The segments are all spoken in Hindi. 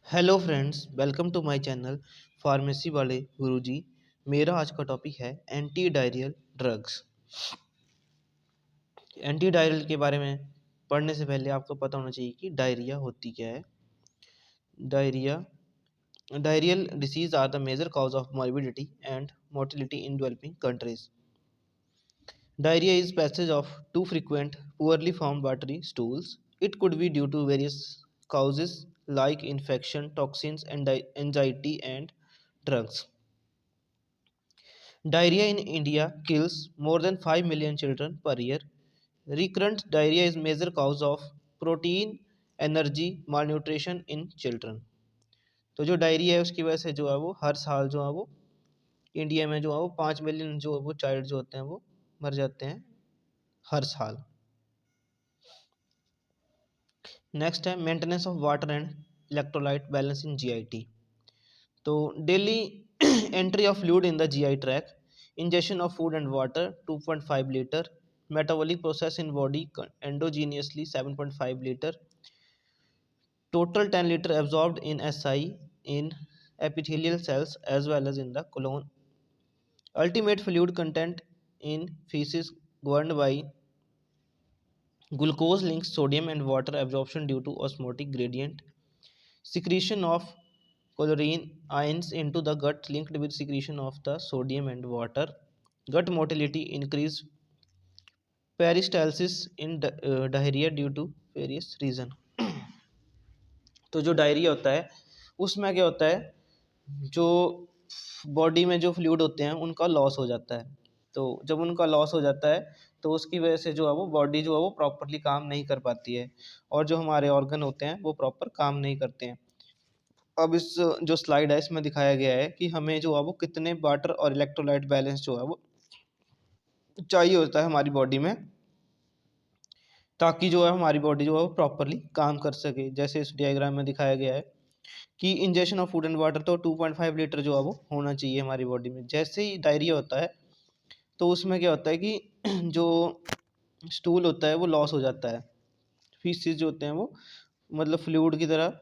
Hello friends, welcome to my channel pharmacy वाले गुरुजी। मेरा आज का टॉपिक है anti diarrhoeal drugs. Anti diarrhoeal के बारे में पढ़ने से पहले आपको पता होना चाहिए कि डायरिया होती क्या है। Diarrhoea diarrhoeal disease are the major cause of morbidity and mortality in developing countries. Diarrhea is passage of too frequent, poorly formed watery stools. It could be due to various causes like infection, toxins, and anxiety and drugs. Diarrhea in India kills more than 5 million children per year. Recurrent diarrhea is major cause of protein energy malnutrition in children. तो जो डायरिया है उसकी वजह से जो है वो हर साल जो है वो इंडिया में जो है वो 5 मिलियन जो है वो चाइल्ड जो होते हैं वो मर जाते हैं हर साल। नेक्स्ट है maintenance of water and electrolyte balance in GIT. तो daily entry of fluid in the GI tract, injection of food and water 2.5 litre, metabolic process in body endogenously 7.5 litre, total 10 liter absorbed in SI in epithelial cells as well as in the colon. Ultimate fluid content in feces governed by glucose links sodium and water absorption due to osmotic gradient. Secretion of chlorine ions into the gut linked with secretion of the sodium and water. Gut motility increase peristalsis in diarrhea due to various reason. तो जो डायरिया होता है उसमें क्या होता है, जो बॉडी में जो फ्लूइड होते हैं उनका लॉस हो जाता है। तो जब उनका लॉस हो जाता है तो उसकी वजह से जो है वो बॉडी जो है वो प्रॉपरली काम नहीं कर पाती है और जो हमारे ऑर्गन होते हैं वो प्रॉपर काम नहीं करते हैं। अब इस जो स्लाइड है इसमें दिखाया गया है कि हमें जो है वो कितने वाटर और इलेक्ट्रोलाइट बैलेंस जो है वो चाहिए होता है हमारी बॉडी में, ताकि जो है हमारी बॉडी जो है वो प्रॉपरली काम कर सके। जैसे इस डायग्राम में दिखाया गया है कि injection of food and water तो 2.5 लीटर जो है वो होना चाहिए हमारी बॉडी में। जैसे ही डायरिया होता है तो उसमें क्या होता है कि जो स्टूल होता है वो लॉस हो जाता है, फीसेस जो होते हैं वो मतलब फ्लूइड की तरह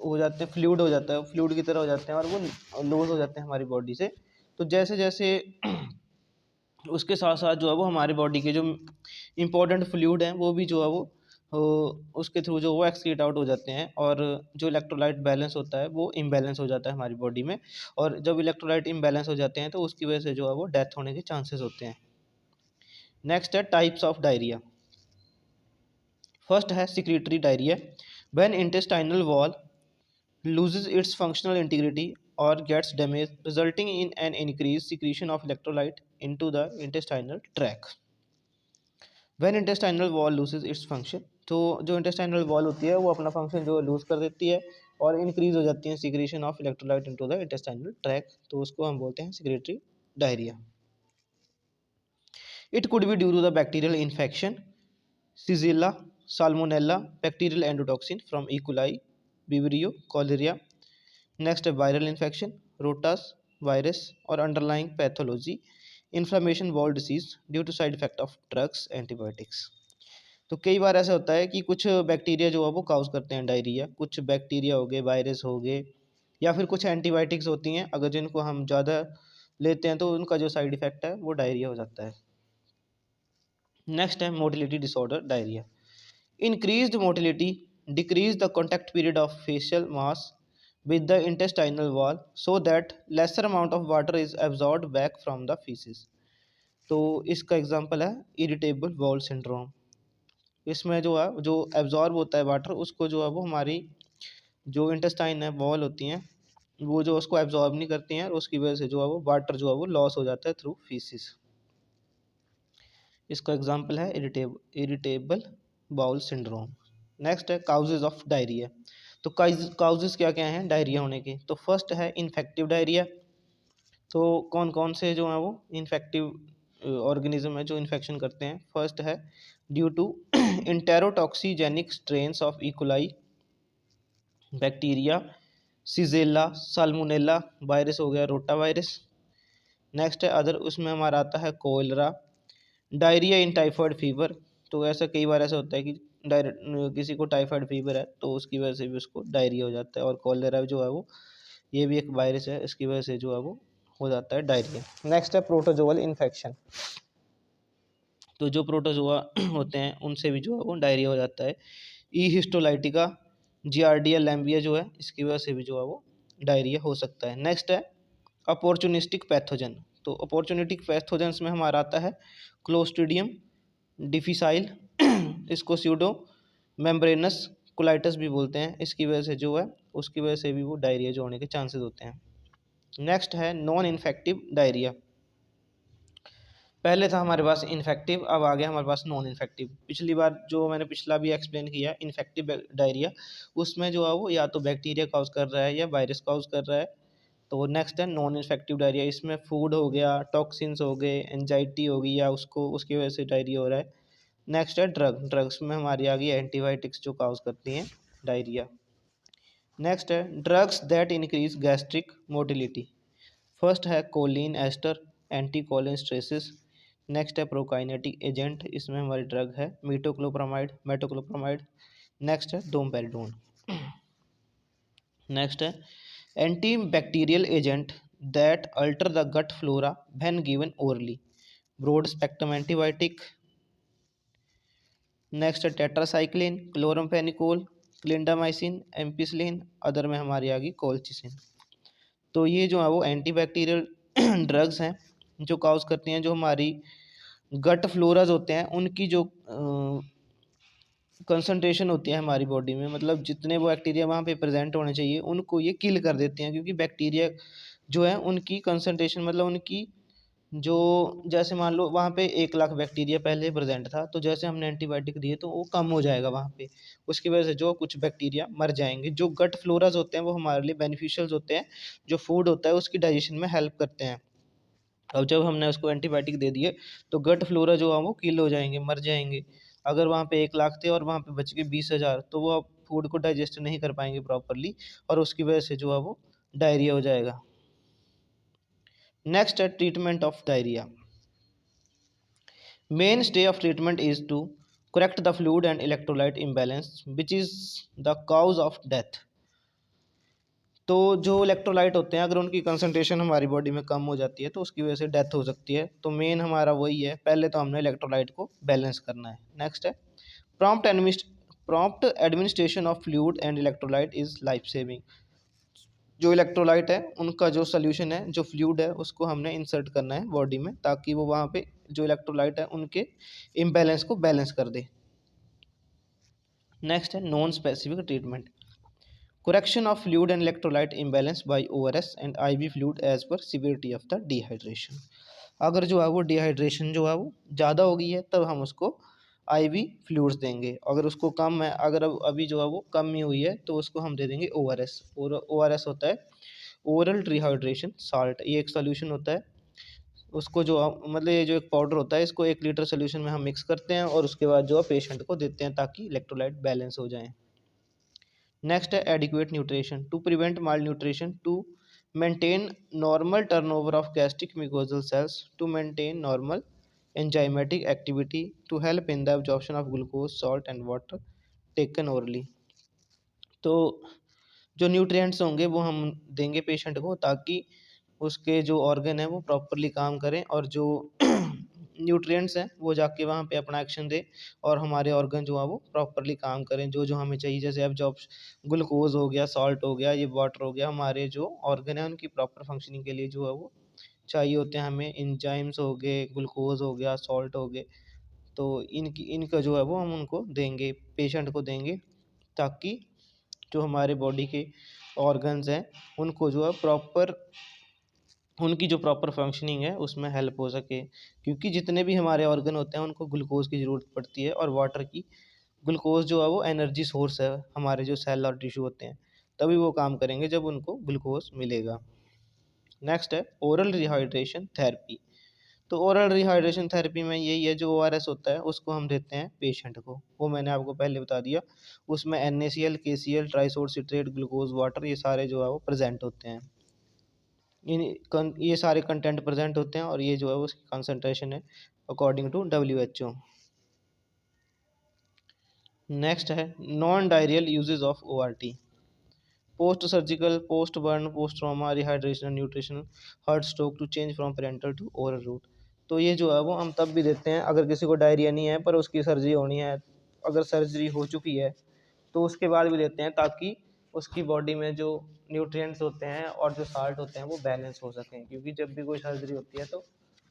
हो जाते हैं, फ्लूइड हो जाता है, फ्लूइड की तरह हो जाते हैं और वो लूज हो जाते हैं हमारी बॉडी से। तो जैसे जैसे उसके साथ साथ जो है वो हमारी बॉडी के जो इम्पोर्टेंट फ्लूइड हैं वो भी जो है वो उसके थ्रू जो वो एक्सक्रीट आउट हो जाते हैं और जो इलेक्ट्रोलाइट बैलेंस होता है वो इम्बैलेंस हो जाता है हमारी बॉडी में। और जब इलेक्ट्रोलाइट इम्बैलेंस हो जाते हैं तो उसकी वजह से जो है वो डेथ होने के चांसेस होते हैं। नेक्स्ट है टाइप्स ऑफ डायरिया। फर्स्ट है secretory diarrhoea, when intestinal wall loses its functional integrity or gets damaged, resulting in an increased secretion of electrolyte into the intestinal tract. When intestinal wall loses its function, तो जो intestinal wall होती है वो अपना फंक्शन जो लूज कर देती है और इंक्रीज हो जाती है secretion of electrolyte into the intestinal tract, तो उसको हम बोलते हैं secretory diarrhoea. It could be due to the bacterial infection, Shigella, Salmonella, bacterial endotoxin from E coli, Vibrio, cholerae. Next है वायरल इन्फेक्शन, रोटास वायरस और underlying pathology, inflammation bowel disease due to side effect of drugs antibiotics. तो कई बार ऐसा होता है कि कुछ बैक्टीरिया जो है वो काउज करते हैं डायरिया, कुछ बैक्टीरिया हो गए, वायरस हो गए, या फिर कुछ एंटीबायोटिक्स होती हैं, अगर जिनको हम ज़्यादा लेते हैं तो उनका जो साइड इफेक्ट है वो डायरिया हो जाता है। नेक्स्ट है motility disorder diarrhoea. Increased motility decrease the contact period of facial mass with the intestinal wall so that lesser amount of water is absorbed back from the feces। तो इसका एग्जांपल है इरिटेबल बाउल सिंड्रोम। इसमें जो है जो एब्जॉर्ब होता है वाटर उसको जो है वो हमारी जो इंटेस्टाइन है वॉल होती हैं वो जो उसको एब्जॉर्ब नहीं करती हैं और उसकी वजह से जो है वो वाटर जो है वो लॉस हो जाता है थ्रू फीसिस। इसका एग्जांपल है इरिटेबल बाउल सिंड्रोम। नेक्स्ट है काउजेज ऑफ डायरिया। तो काउजेज क्या क्या हैं डायरिया होने के, तो फर्स्ट है इन्फेक्टिव डायरिया। तो कौन कौन से जो हैं वो इन्फेक्टिव ऑर्गेनिज्म है जो इन्फेक्शन करते हैं। फर्स्ट है due to enterotoxigenic strains of E coli, bacteria, Shigella, Salmonella, virus हो गया रोटा वायरस। नेक्स्ट है अदर, उसमें हमारा आता है cholera, diarrhoea in typhoid fever. तो ऐसा कई बार ऐसा होता है कि डायरेक्ट किसी को टाइफाइड फीवर है तो उसकी वजह से भी उसको डायरिया हो जाता है। और कॉलेरा जो है वो ये भी एक वायरस है, इसकी वजह से जो है वो हो जाता है डायरिया। नेक्स्ट है प्रोटोजोअल इन्फेक्शन। तो जो प्रोटोजोआ होते हैं उनसे भी जो है वो डायरिया हो जाता है। ई हिस्टोलाइटिका, जियार्डिया लैम्बिया जो है इसकी वजह से भी जो है वो डायरिया हो सकता है। नेक्स्ट है अपॉर्चुनिस्टिक पैथोजन। तो अपॉर्चुनिस्टिक पैथोजन्स में हमारा आता है क्लोस्ट्रीडियम डिफिसाइल, इसको स्यूडो मेम्ब्रेनस कोलाइटिस भी बोलते हैं। इसकी वजह से जो है उसकी वजह से भी वो डायरिया जो होने के चांसेस होते हैं। नेक्स्ट है नॉन इन्फेक्टिव डायरिया। पहले था हमारे पास इन्फेक्टिव, अब आ गया हमारे पास नॉन इन्फेक्टिव। पिछली बार जो मैंने पिछला भी एक्सप्लेन किया इन्फेक्टिव डायरिया, उसमें जो है वो या तो बैक्टीरिया काउज कर रहा है या वायरस काउज कर रहा है। तो नेक्स्ट है नॉन इन्फेक्टिव डायरिया, इसमें फूड हो गया, टॉक्सिन्स हो गए, एंजाइटी हो गई या उसको उसकी वजह से डायरिया हो रहा है। नेक्स्ट है ड्रग्स में हमारी आ गई एंटीबायोटिक्स जो काउज करती हैं डायरिया। नेक्स्ट है drugs that increase gastric motility. First है choline ester anticholinesterases. Next है प्रोकाइनेटिक एजेंट, इसमें हमारी ड्रग है मेटोक्लोप्रामाइड। नेक्स्ट है डोमपेरिडोन। नेक्स्ट है antibacterial agent that alter the gut flora when given orally, broad spectrum antibiotic. Next है tetracycline, chloramphenicol, clindamycin, ampicillin, other में हमारी आ गई कोल्चिसिन। तो ये जो है वो एंटी बैक्टीरियल ड्रग्स हैं जो काउज करती हैं जो हमारी गट फ्लोराज होते हैं उनकी जो कंसंट्रेशन होती है हमारी बॉडी में, मतलब जितने वो बैक्टीरिया वहाँ पे प्रेजेंट होने चाहिए उनको ये किल कर देते हैं। क्योंकि बैक्टीरिया जो है उनकी कंसंट्रेशन मतलब उनकी जो, जैसे मान लो वहाँ पे 1 लाख बैक्टीरिया पहले प्रेजेंट था, तो जैसे हमने एंटीबायोटिक दिए तो वो कम हो जाएगा वहाँ पे, उसकी वजह से जो कुछ बैक्टीरिया मर जाएंगे। जो गट फ्लोराज होते हैं वो हमारे लिए बेनिफिशियल्स होते हैं, जो फूड होता है उसकी डाइजेशन में हेल्प करते हैं। अब जब हमने उसको एंटीबायोटिक दे दिए तो गट फ्लोरा जो है वो किल हो जाएंगे, मर जाएंगे। अगर वहाँ पे 1 लाख थे और वहाँ पे बच गए 20,000 तो वो अब फूड को डाइजेस्ट नहीं कर पाएंगे प्रॉपरली और उसकी वजह से जो है वो डायरिया हो जाएगा। नेक्स्ट है treatment of diarrhoea. Mainstay of treatment is to correct the fluid and electrolyte imbalance, which is the cause of death. तो जो इलेक्ट्रोलाइट होते हैं अगर उनकी कंसंट्रेशन हमारी बॉडी में कम हो जाती है तो उसकी वजह से डेथ हो सकती है। तो मेन हमारा वही है, पहले तो हमने इलेक्ट्रोलाइट को बैलेंस करना है। नेक्स्ट है prompt administration of fluid and electrolyte is life saving. जो इलेक्ट्रोलाइट है उनका जो सोल्यूशन है, जो फ्लूइड है, उसको हमने इंसर्ट करना है बॉडी में ताकि वो वहाँ पे जो इलेक्ट्रोलाइट है उनके इम्बैलेंस को बैलेंस कर दे। नेक्स्ट है non specific treatment, correction of fluid and electrolyte imbalance by ORS and IV fluid as per severity of the dehydration। अगर जो है वो डिहाइड्रेशन जो है वो ज़्यादा हो गई है तब हम उसको IV फ्लूइड्स देंगे। अगर उसको कम है, अगर अभी जो है वो कम ही हुई है तो उसको हम दे देंगे ORS। और ORS होता है ओरल रिहाइड्रेशन साल्ट, ये एक सोल्यूशन होता है। उसको जो मतलब ये जो एक पाउडर होता है इसको 1 लीटर सोल्यूशन में हम मिक्स करते हैं और उसके बाद जो है पेशेंट को देते हैं ताकि इलेक्ट्रोलाइट बैलेंस हो जाए। नेक्स्ट है adequate nutrition to prevent malnutrition, to maintain normal turnover of gastric mucosal cells, to maintain normal enzymatic activity, to help in the absorption of glucose salt and water taken orally. तो जो न्यूट्रिएंट्स होंगे वो हम देंगे पेशेंट को ताकि उसके जो ऑर्गन है वो प्रॉपरली काम करें और जो न्यूट्रिएंट्स हैं वो जाके वहाँ पे अपना एक्शन दे और हमारे ऑर्गन जो है वो प्रॉपरली काम करें जो जो हमें चाहिए। जैसे अब जॉब ग्लूकोज हो गया, सॉल्ट हो गया, ये वाटर हो गया, हमारे जो ऑर्गन है उनकी प्रॉपर फंक्शनिंग के लिए जो है वो चाहिए होते हैं हमें। इंजाइम्स हो गए, ग्लूकोज हो गया, सॉल्ट हो गए, तो इनका जो है वो हम उनको देंगे, पेशेंट को देंगे ताकि जो हमारे बॉडी के ऑर्गन्स हैं उनको जो है प्रॉपर उनकी जो प्रॉपर फंक्शनिंग है उसमें हेल्प हो सके। क्योंकि जितने भी हमारे ऑर्गन होते हैं उनको ग्लूकोज की ज़रूरत पड़ती है और वाटर की। ग्लूकोज जो है वो एनर्जी सोर्स है हमारे जो सेल और टिश्यू होते हैं, तभी वो काम करेंगे जब उनको ग्लूकोज मिलेगा। नेक्स्ट है ओरल रिहाइड्रेशन थेरेपी। तो ओरल रिहाइड्रेशन थेरेपी में यही है, जो ORS होता है उसको हम देते हैं पेशेंट को, वो मैंने आपको पहले बता दिया। उसमें NaCl, KCl, trisodium citrate, glucose water, ये सारे जो है वो प्रेजेंट होते हैं। ये सारे कंटेंट प्रेजेंट होते हैं और ये जो है उसकी कंसंट्रेशन है अकॉर्डिंग टू WHO। नेक्स्ट है non diarrhoeal usages of ORT, post surgical, post burn, post trauma, rehydration, nutrition, heart stroke to change from parenteral to oral route. तो ये जो है वो हम तब भी देते हैं अगर किसी को डायरिया नहीं है पर उसकी सर्जरी होनी है, अगर सर्जरी हो चुकी है तो उसके बाद भी देते हैं, ताकि उसकी बॉडी में जो न्यूट्रिएंट्स होते हैं और जो साल्ट होते हैं वो बैलेंस हो सकें, क्योंकि जब भी कोई सर्जरी होती है तो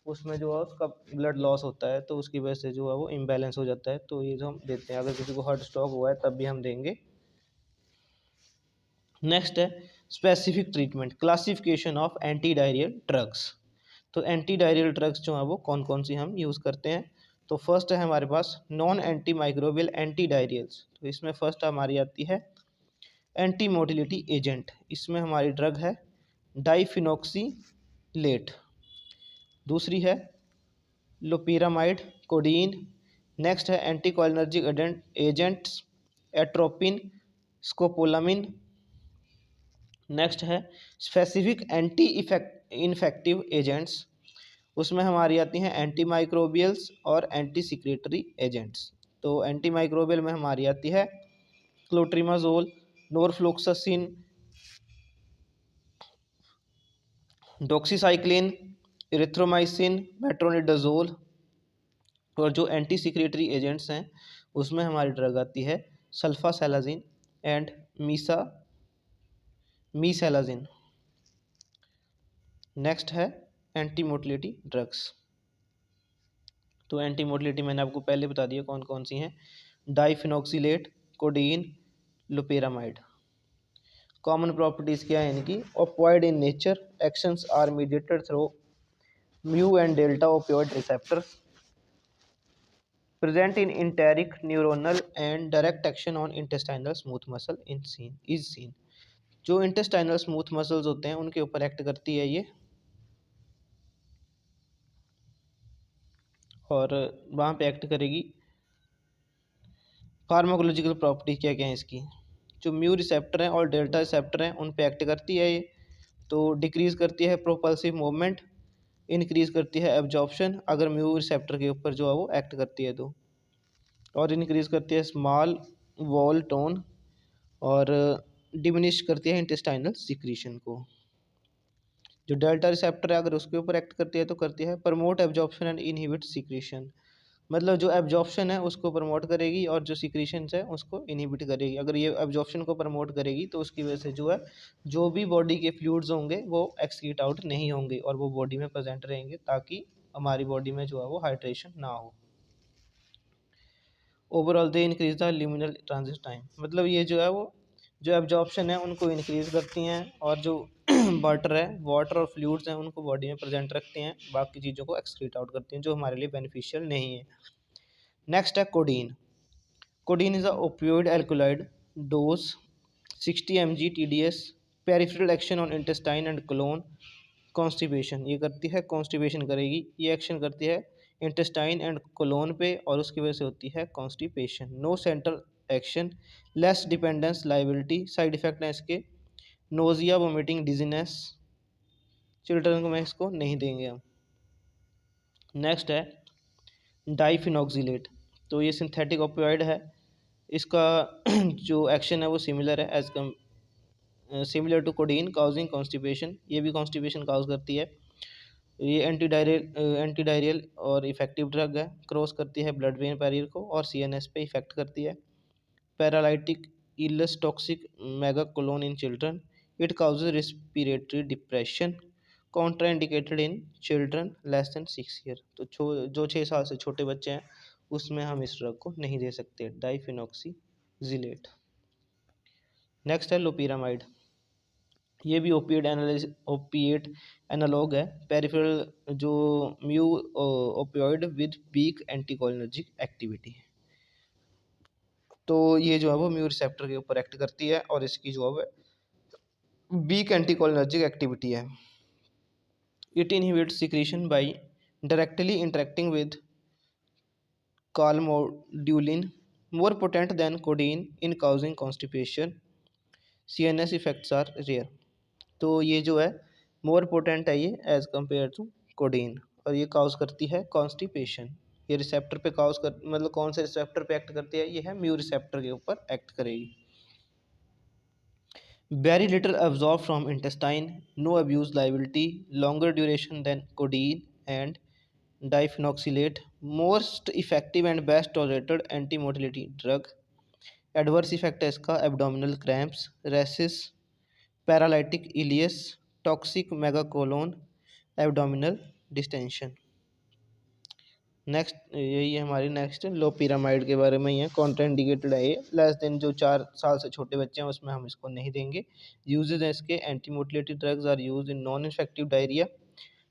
उसमें जो है उसका ब्लड लॉस होता है, तो उसकी वजह से जो है वो इम्बैलेंस हो जाता है। तो ये जो हम देते हैं अगर किसी को हार्ट स्ट्रोक हुआ है तब भी हम देंगे। नेक्स्ट है specific treatment, classification of anti diarrhoeal drugs. तो एंटी डायरियल ड्रग्स जो हैं वो कौन कौन सी हम यूज़ करते हैं। तो फर्स्ट है हमारे पास नॉन एंटी माइक्रोबियल एंटी डायरियल्स। तो इसमें फर्स्ट हमारी आती है एंटी मोटिलिटी एजेंट, इसमें हमारी ड्रग है डाइफिनॉक्सीलेट। दूसरी है लोपिरामाइड कोडीन। नेक्स्ट है एंटीकोलिनर्जिक एजेंट्स एट्रोपिन, स्कोपोलामिन। नेक्स्ट है स्पेसिफिक एंटी इन्फेक्टिव एजेंट्स, उसमें हमारी आती हैं एंटी माइक्रोबियल्स और एंटी सिक्रेटरी एजेंट्स। तो एंटी माइक्रोबियल में हमारी आती है क्लोट्रिमाजोल, नोरफ्लोक्सासिन, डॉक्सीसाइक्लिन, इरिथ्रोमाइसिन, मेट्रोनिडाजोल। और जो एंटी सिक्रेटरी एजेंट्स हैं उसमें हमारी ड्रग आती है सल्फासेलाजिन एंड मीसेलाजिन। नेक्स्ट है एंटी मोटिलिटी ड्रग्स। तो एंटी मोटिलिटी मैंने आपको पहले बता दिया कौन कौन सी हैं, diphenoxylate, codeine, loperamide. Common properties क्या है इनकी, opioid in nature, actions are mediated through mu and delta opioid receptors, present in enteric neuronal and direct action on intestinal smooth muscle in seen is seen। जो इंटेस्टाइनल स्मूथ मसल्स होते हैं उनके ऊपर एक्ट करती है ये, और वहाँ पे एक्ट करेगी। फार्माकोलॉजिकल प्रॉपर्टी क्या क्या है इसकी, जो म्यू रिसेप्टर हैं और डेल्टा रिसेप्टर हैं उन पे एक्ट करती है ये। तो डिक्रीज़ करती है प्रोपल्सिव मूवमेंट, इंक्रीज करती है एब्जॉर्प्शन अगर म्यू रिसेप्टर के ऊपर जो है वो एक्ट करती है तो, और इंक्रीज करती है स्मॉल वॉल टोन, और डिमिनिश करती है इंटेस्टाइनल सिक्रीशन को। जो डेल्टा रिसेप्टर है अगर उसके ऊपर एक्ट करती है तो करती है promote absorption and inhibit secretion, मतलब जो एब्जॉर्प्शन है उसको प्रमोट करेगी और जो सिक्रीशन है उसको इनहिबिट करेगी। अगर ये एब्जॉर्प्शन को प्रमोट करेगी तो उसकी वजह से जो है जो भी बॉडी के फ्लूइड्स होंगे वो एक्सक्रीट आउट नहीं होंगे और वो बॉडी में प्रेजेंट रहेंगे, ताकि हमारी बॉडी में जो है वो हाइड्रेशन ना हो। Overall they increase the luminal transit time, मतलब ये जो है वो जो एब्जॉर्प्शन है उनको इंक्रीज करती हैं और जो वाटर और फ्लूइड्स हैं उनको बॉडी में प्रेजेंट रखते हैं, बाकी चीज़ों को एक्सक्रीट आउट करती हैं जो हमारे लिए बेनिफिशियल नहीं है। नेक्स्ट है codeine. Codeine is a opioid alkaloid dose 60 mg TDS, peripheral action on intestine and colon, constipation, ये करती है कॉन्स्टिपेशन करेगी, ये एक्शन करती है इंटेस्टाइन एंड कोलोन पे और उसकी वजह से होती है constipation. No central action, less dependence, liability. Side effect हैं इसके नोजिया, वोमिटिंग, डिजीनेस। चिल्ड्रन को मैं इसको नहीं देंगे हम। नेक्स्ट है डाइफिनॉक्सिलेट। तो ये सिंथेटिक ओपियोइड है, इसका जो एक्शन है वो सिमिलर है as come similar to codeine, causing constipation, ये भी कॉन्स्टिपेशन काउज करती है। ये एंटी डायरियल और इफेक्टिव ड्रग है, क्रॉस करती है ब्लड ब्रेन बैरियर को और CNS पे इफेक्ट करती है। Paralytic Ilus toxic megacolon in children, it causes respiratory depression, contraindicated in children less than 6 year. तो जो 6 साल से छोटे बच्चे हैं उसमें हम इस ड्रग को नहीं दे सकते, डाइफिनॉक्सीजिलेट। नेक्स्ट है लोपिरामाइड, ये भी ओपिएट एनालॉग है, पेरिफेरल जो mu opioid with weak anticholinergic activity. तो ये जो है वो म्यू रिसेप्टर के ऊपर एक्ट करती है और इसकी जो है वीक एंटीकोलिनर्जिक एक्टिविटी है। It inhibits secretion bye directly interacting with calmodulin, more potent than codeine in causing constipation, CNS effects are rare। तो ये जो है मोर पोटेंट है ये एज कम्पेयर टू कोडीन, और ये काउज करती है कॉन्स्टिपेशन, ये रिसेप्टर पे काउज कर मतलब कौन से रिसेप्टर पे एक्ट करती है, ये है म्यू रिसेप्टर के ऊपर एक्ट करेगी। Very little absorb from intestine, no abuse liability, longer duration than codeine and diphenoxylate, most effective and best tolerated anti motility drug. Adverse effect है इसका abdominal cramps, rashes, paralytic ileus, toxic megacolon, abdominal distension. Next यही है हमारी नेक्स्ट लोपिरामाइड के बारे में ही है, कॉन्ट्राइंडिकेटेड है ये, लेस देन जो 4 साल से छोटे बच्चे हैं उसमें हम इसको नहीं देंगे। यूजेज हैं इसके, anti motility drugs are use in non infective diarrhoea,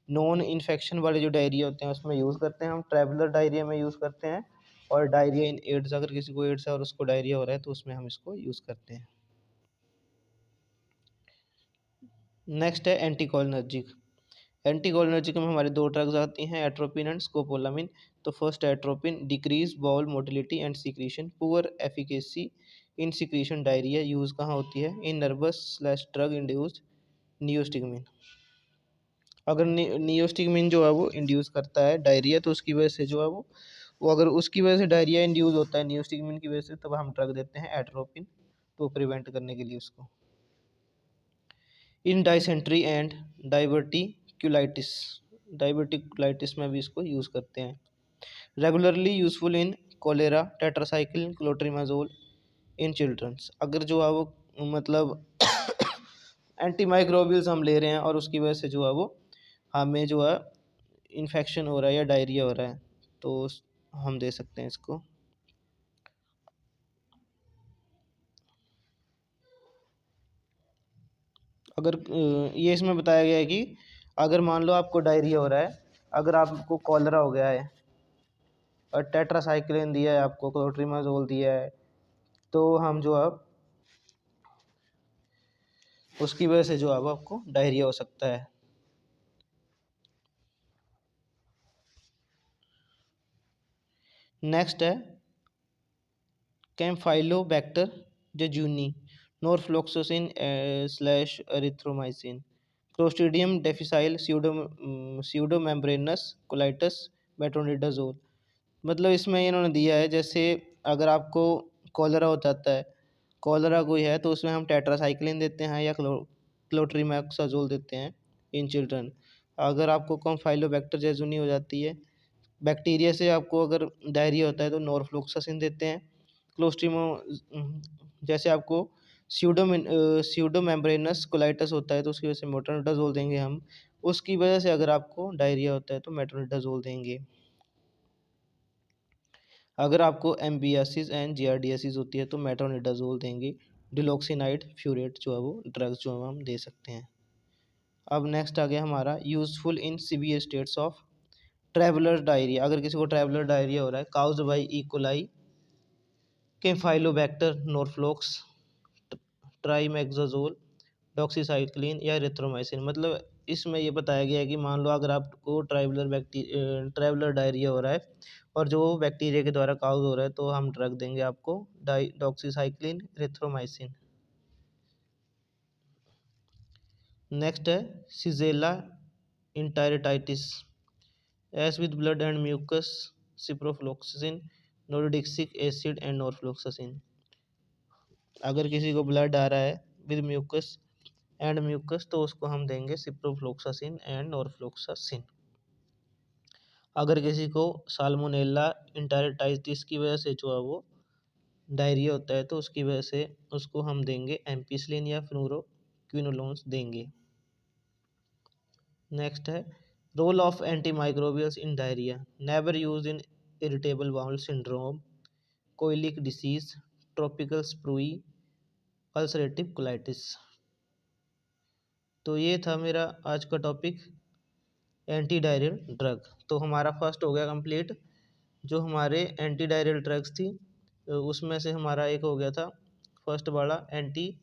non infection वाले जो डायरिया होते हैं उसमें यूज़ करते हैं हम, ट्रैवलर डायरिया में यूज़ करते हैं, और डायरिया इन एड्स, अगर किसी को एड्स है और उसको डायरिया हो रहा है तो उसमें हम इसको यूज़ करते हैं। नेक्स्ट है एंटीकोलिनर्जिक। एंटीकोलिनर्जिक में हमारी 2 ड्रग्स आती हैं, एट्रोपिन एंड स्कोपोलामिन। तो first atropine, decrease bowel motility and secretion, poor efficacy in secretion diarrhoea. Use कहाँ होती है, in nervous slash drug induced neostigmine. अगर नियोस्टिगमिन जो है वो इंड्यूस करता है डायरिया, तो उसकी वजह से जो है वो अगर उसकी वजह से डायरिया इंड्यूस होता है नियोस्टिगमिन की वजह से, तब हम ड्रग देते हैं एट्रोपिन, तो प्रिवेंट करने के लिए उसको। इन डाइसेंट्री एंड डाइवर्टिक्यूलाइटिस, डाइवर्टिक्यूलाइटिस में भी इसको यूज़ करते हैं। Regularly useful in cholera, tetracycline, clotrimazole in childrens. अगर जो है वो मतलब एंटीमाइक्रोबियल्स हम ले रहे हैं और उसकी वजह से जो है वो हमें जो है इन्फेक्शन हो रहा है या डायरिया हो रहा है, तो हम दे सकते हैं इसको। अगर ये इसमें बताया गया है कि अगर मान लो आपको डायरिया हो रहा है, अगर आपको कॉलरा हो गया है और टेट्रासाइक्लिन दिया है आपको, क्लोट्रिमाजोल दिया है, तो हम जो है उसकी वजह से जो है आपको डायरिया हो सकता है। नेक्स्ट है Campylobacter jejuni, norfloxacin slash erythromycin, Clostridium difficile pseudomembranous colitis, metronidazole. मतलब इसमें इन्होंने दिया है जैसे अगर आपको कॉलरा हो जाता है, कॉलरा कोई है तो उसमें हम टेट्रासाइक्लिन देते हैं या क्लोट्रीमैक्साजोल देते हैं इन चिल्ड्रन। अगर आपको कॉम्फाइलोबैक्टर जेजुनी हो जाती है, बैक्टीरिया से आपको अगर डायरिया होता है, तो नॉरफ्लोक्सासिन देते हैं। क्लोस्ट्रीमो जैसे आपको स्यूडोमेम्ब्रेनस कोलाइटस होता है तो उसकी वजह से मेट्रोनिडाजोल देंगे हम। उसकी वजह से अगर आपको डायरिया होता है तो मेट्रोनिडाजोल देंगे। अगर आपको एम्बियासिस एंड जियारडियासिस होती है तो मेट्रोनिडाजोल देंगे। डिलॉक्सिनाइड फ्यूरेट जो है वो ड्रग्स जो हम दे सकते हैं। अब नेक्स्ट आ गया हमारा useful in severe states of traveller diarrhoea. अगर किसी को ट्रैवलर डायरिया हो रहा है, caused by E coli, Campylobacter, norflox, trimoxazole, doxycycline या एरिथ्रोमाइसिन। मतलब इसमें ये बताया गया है कि मान लो अगर आपको ट्रैवलर डायरिया हो रहा है और जो बैक्टीरिया के द्वारा काउज हो रहा है, तो हम ड्रग देंगे आपको डॉक्सीसाइक्लिन, एरिथ्रोमाइसिन। नेक्स्ट है Shigella enteritis, as with blood and mucus, ciprofloxacin, nalidixic acid and norfloxacin. अगर किसी को ब्लड आ रहा है विद म्यूकस तो उसको हम देंगे सिप्रोफ्लोक्सासिन एंड नॉरफ्लोक्सासिन। अगर किसी को साल्मोनेला इंटेरिटाइटिस की वजह से जो है वो डायरिया होता है, तो उसकी वजह से उसको हम देंगे एम्पिसिलिन या फ्लोरोक्विनोलोन्स देंगे। नेक्स्ट है role of antimicrobials in diarrhoea, never use in irritable bowel syndrome, coeliac disease, tropical sprue, ulcerative colitis. तो ये था मेरा आज का टॉपिक एंटी डायरियल ड्रग। तो हमारा फर्स्ट हो गया कंप्लीट। जो हमारे एंटी डायरियल ड्रग्स थी उसमें से हमारा एक हो गया था फर्स्ट वाला एंटी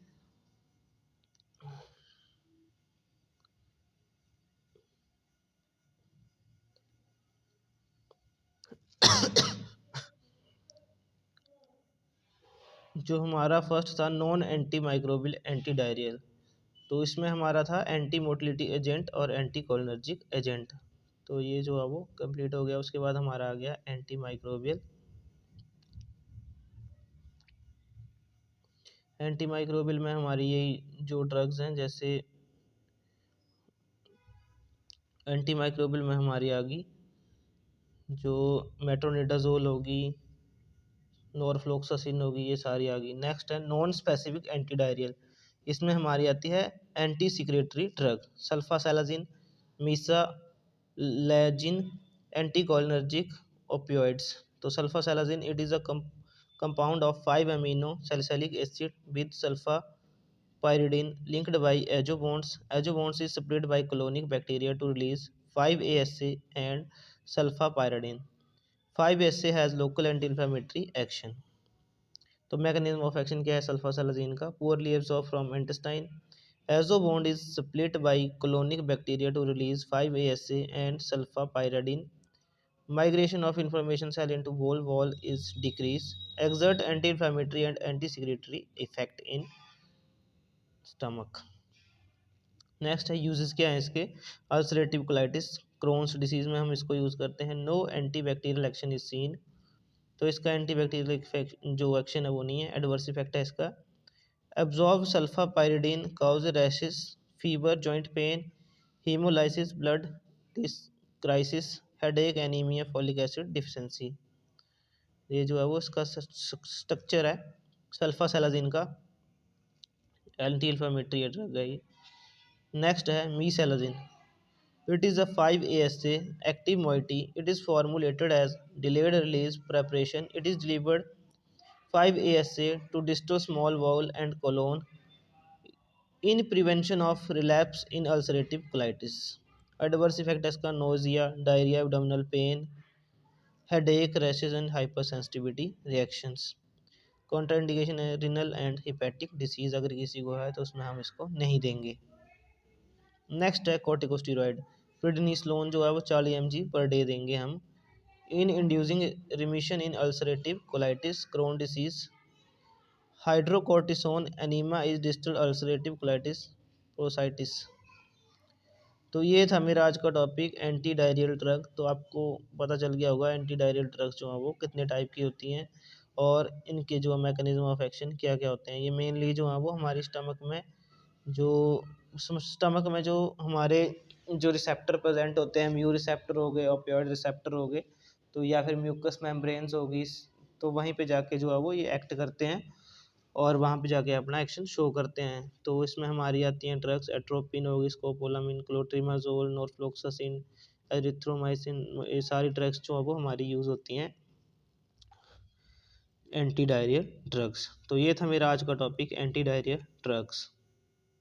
जो हमारा फर्स्ट था non anti microbial anti diarrhoeal. तो इसमें हमारा था एंटी मोटिलिटी एजेंट और एंटी कोलिनर्जिक एजेंट। तो ये जो है वो कंप्लीट हो गया। उसके बाद हमारा आ गया एंटी माइक्रोबियल। एंटी माइक्रोबियल में हमारी यही जो ड्रग्स हैं, जैसे एंटी माइक्रोबियल में हमारी आ गई जो मेट्रोनिडाजोल होगी, नॉरफ्लोक्सासिन होगी, ये सारी आ गई। नेक्स्ट है नॉन स्पेसिफिक एंटी डायरियल। इसमें हमारी आती है anti secretory drug, sulfasalazine, mesalazine, anticholinergic opioids. तो sulfasalazine it is a compound of 5 amino salicylic acid with sulfapyridine linked by azo bonds. Azo bonds is split by colonic bacteria to release 5-ASA and sulfapyridine. 5-ASA has local anti-inflammatory action. तो मैकेनिज्म ऑफ एक्शन क्या है सल्फासेलाजिन का? Poorly absorb from intestine, azo bond is split by colonic bacteria to release 5-ASA and sulfapyridine. Migration of inflammation cell into whole wall is decreased. Exert anti-inflammatory and anti-secretory effect in stomach. Next है यूजेस क्या है इसके? अल्सरेटिव कोलाइटिस, क्रोन्स डिसीज में हम इसको यूज़ करते हैं। No anti bacterial action is seen. तो इसका एंटी बैक्टीरियल जो एक्शन है वो नहीं है। एडवर्स इफेक्ट है इसका absorb sulfapyridine cause rashes, fever, joint pain, haemolysis, blood crisis, headache, anaemia, folic acid deficiency. ये जो है वो इसका स्ट्रक्चर है सल्फासेलाजिन का, एंटी इन्फ्लेमेटरी ड्रग है ये। नेक्स्ट है mesalazine. It is a 5-ASA active moiety. It is formulated as delayed release preparation. It is delivered 5-ASA to distal small bowel and colon in prevention of relapse in ulcerative colitis. Adverse effect है इसका nausea, diarrhea, abdominal pain, headache, rashes and hypersensitivity reactions. Contraindication है रिनल एंड हिपैटिक डिसीज, अगर किसी को है तो उसमें हम इसको नहीं देंगे। नेक्स्ट है कॉर्टिकोस्टेरॉइड। प्रेडनिसोलोन जो है वो 40 mg पर डे देंगे हम। In inducing remission in ulcerative colitis, Crohn disease. Hydrocortisone enema is distal ulcerative colitis proctitis. तो ये था मेरा आज का टॉपिक एंटी डायरियल ड्रग। तो आपको पता चल गया होगा एंटी डायरियल ड्रग्स जो हैं वो कितने टाइप की होती हैं और इनके जो मैकेनिज्म ऑफ एक्शन क्या क्या होते हैं। ये मेनली जो है वो हमारी जो स्टमक में जो हमारे जो रिसेप्टर प्रेजेंट होते हैं, म्यू रिसेप्टर हो गए, ओपियोइड रिसेप्टर हो गए, तो या फिर म्यूकस मेम्ब्रेन्स होगी, तो वहीं पे जाके जो है वो ये एक्ट करते हैं और वहाँ पे जाके अपना एक्शन शो करते हैं। तो इसमें हमारी आती हैं ड्रग्स, एट्रोपिन होगी, स्कोपोलामिन, क्लोट्रिमाजोल, नॉरफ्लोक्सासिन, एरिथ्रोमाइसिन, ये सारी ड्रग्स जो है वो हमारी यूज़ होती हैं एंटी डायरियल ड्रग्स। तो ये था मेरा आज का टॉपिक एंटी डायरियल ड्रग्स।